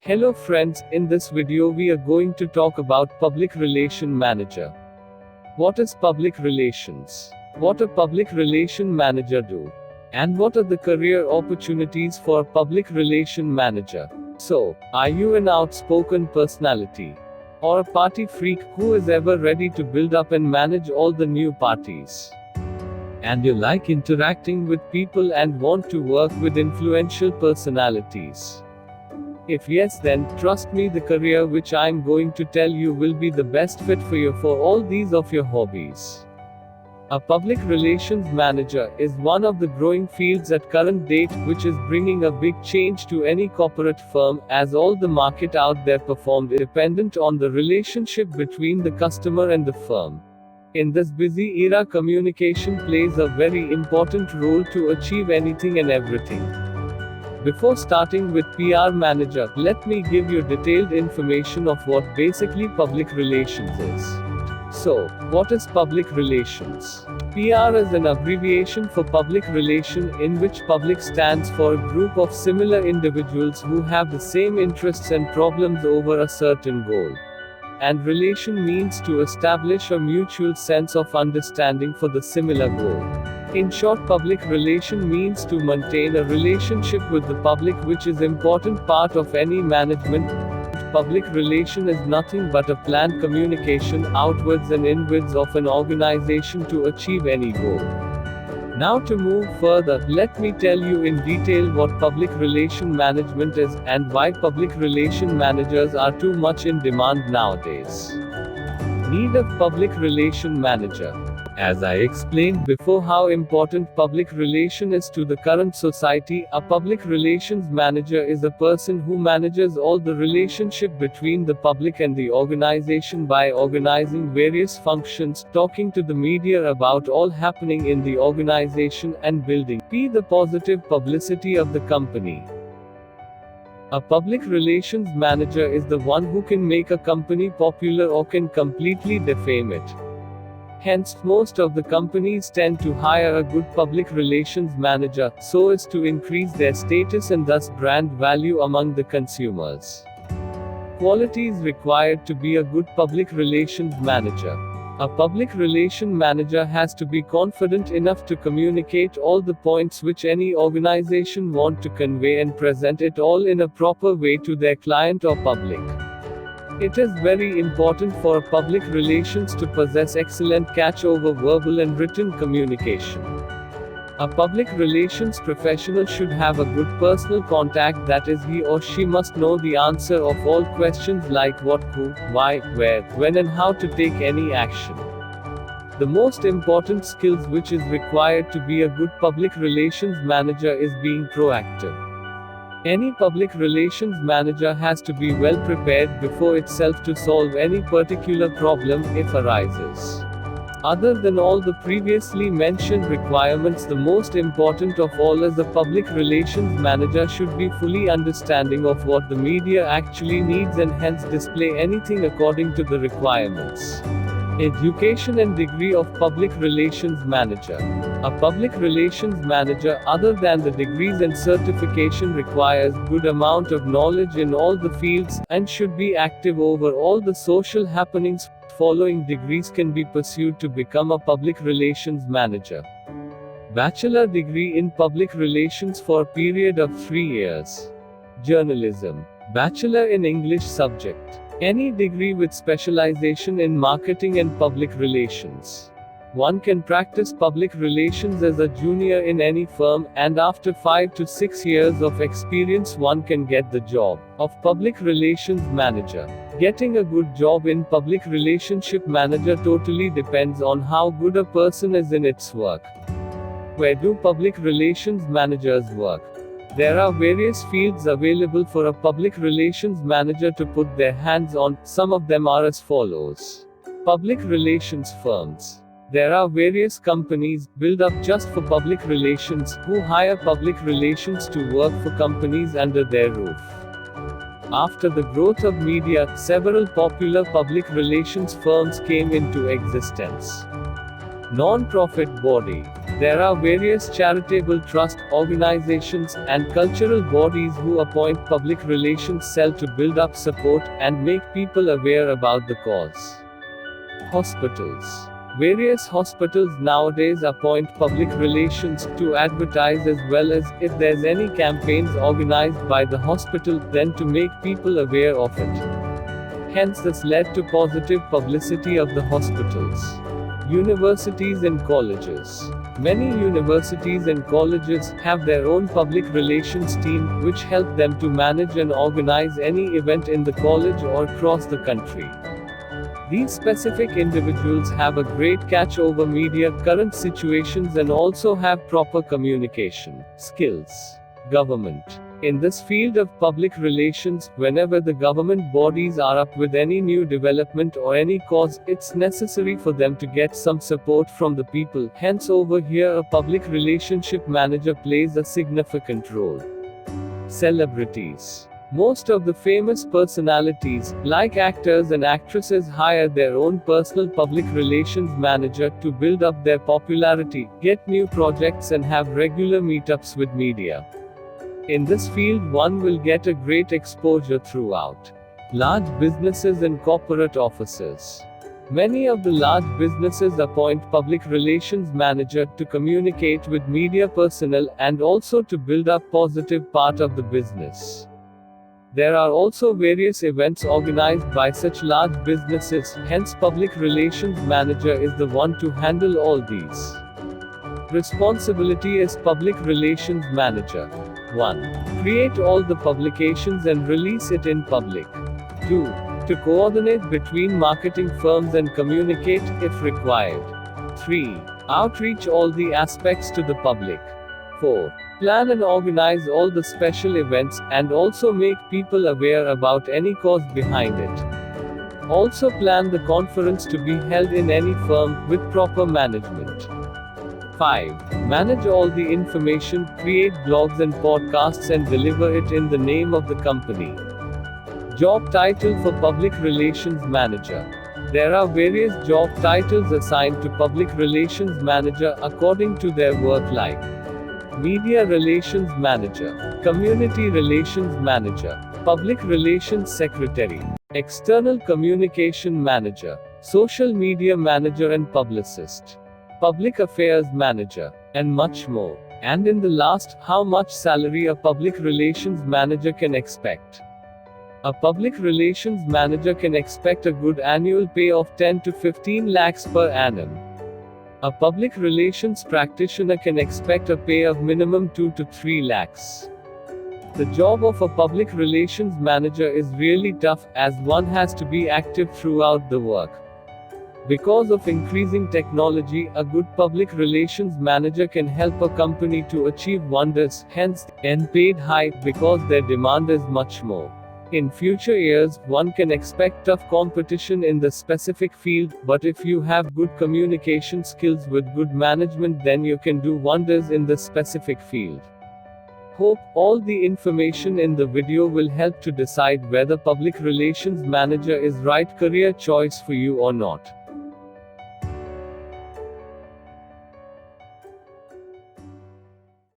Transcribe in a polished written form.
Hello friends, in this video we are going to talk about Public Relation Manager. What is public relations? What a public relation manager do? And what are the career opportunities for a public relation manager? So, are you an outspoken personality? Or a party freak who is ever ready to build up and manage all the new parties? And you like interacting with people and want to work with influential personalities? If yes, then trust me, the career which I am going to tell you will be the best fit for you for all these of your hobbies. A public relations manager is one of the growing fields at current date, which is bringing a big change to any corporate firm, as all the market out there performed dependent on the relationship between the customer and the firm. In this busy era, communication plays a very important role to achieve anything and everything. Before starting with PR manager, let me give you detailed information of what basically public relations is. So, what is public relations? PR is an abbreviation for public relation, in which public stands for a group of similar individuals who have the same interests and problems over a certain goal. And relation means to establish a mutual sense of understanding for the similar goal. In short, public relation means to maintain a relationship with the public, which is important part of any management. Public relation is nothing but a planned communication outwards and inwards of an organization to achieve any goal. Now to move further, let me tell you in detail what public relation management is, and why public relation managers are too much in demand nowadays. Need of public relation manager. As I explained before how important public relation is to the current society, a public relations manager is a person who manages all the relationship between the public and the organization by organizing various functions, talking to the media about all happening in the organization, and building the positive publicity of the company. A public relations manager is the one who can make a company popular or can completely defame it. Hence, most of the companies tend to hire a good public relations manager, so as to increase their status and thus brand value among the consumers. Qualities required to be a good public relations manager. A public relation manager has to be confident enough to communicate all the points which any organization want to convey and present it all in a proper way to their client or public. It is very important for public relations to possess excellent catch over verbal and written communication. A public relations professional should have a good personal contact, that is, he or she must know the answer of all questions like what, who, why, where, when and how to take any action. The most important skills which is required to be a good public relations manager is being proactive. Any public relations manager has to be well prepared before itself to solve any particular problem if arises. Other than all the previously mentioned requirements, the most important of all is the public relations manager should be fully understanding of what the media actually needs and hence display anything according to the requirements. Education and degree of public relations manager. A public relations manager, other than the degrees and certification, requires good amount of knowledge in all the fields, and should be active over all the social happenings. Following degrees can be pursued to become a public relations manager. Bachelor degree in public relations for a period of 3 years. Journalism. Bachelor in English subject. Any degree with specialization in marketing and public relations. One can practice public relations as a junior in any firm, and after 5 to 6 years of experience one can get the job of public relations manager. Getting a good job in public relationship manager totally depends on how good a person is in its work. Where do public relations managers work? There are various fields available for a public relations manager to put their hands on. Some of them are as follows. Public relations firms. There are various companies built up just for public relations, who hire public relations to work for companies under their roof. After the growth of media, several popular public relations firms came into existence. Non-profit body. There are various charitable trust organizations and cultural bodies who appoint public relations cell to build up support and make people aware about the cause. Hospitals. Various hospitals nowadays appoint public relations to advertise, as well as, if there's any campaigns organized by the hospital, then to make people aware of it. Hence this led to positive publicity of the hospitals. Universities and colleges. Many universities and colleges have their own public relations team, which help them to manage and organize any event in the college or across the country. These specific individuals have a great catch over media current situations and also have proper communication skills. Government. In this field of public relations, whenever the government bodies are up with any new development or any cause, it's necessary for them to get some support from the people. Hence over here a public relationship manager plays a significant role. Celebrities. Most of the famous personalities, like actors and actresses, hire their own personal public relations manager to build up their popularity, get new projects and have regular meetups with media. In this field one will get a great exposure throughout. Large businesses and corporate offices. Many of the large businesses appoint public relations manager to communicate with media personnel and also to build up positive part of the business. There are also various events organized by such large businesses, hence public relations manager is the one to handle all these. Responsibility as public relations manager. 1. Create all the publications and release it in public. 2. To coordinate between marketing firms and communicate, if required. 3. Outreach all the aspects to the public. 4. Plan and organize all the special events, and also make people aware about any cause behind it. Also plan the conference to be held in any firm, with proper management. 5. Manage all the information, create blogs and podcasts and deliver it in the name of the company. Job title for Public Relations Manager. There are various job titles assigned to Public Relations Manager according to their work, like Media Relations Manager, Community Relations Manager, Public Relations Secretary, External Communication Manager, Social Media Manager and Publicist, Public Affairs Manager, and much more. And in the last, how much salary a Public Relations Manager can expect. A Public Relations Manager can expect a good annual pay of 10 to 15 lakhs per annum. A public relations practitioner can expect a pay of minimum 2 to 3 lakhs. The job of a public relations manager is really tough, as one has to be active throughout the work. Because of increasing technology, a good public relations manager can help a company to achieve wonders, hence, and paid high, because their demand is much more. In future years, one can expect tough competition in the specific field, but if you have good communication skills with good management, then you can do wonders in the specific field. Hope all the information in the video will help to decide whether public relations manager is right career choice for you or not.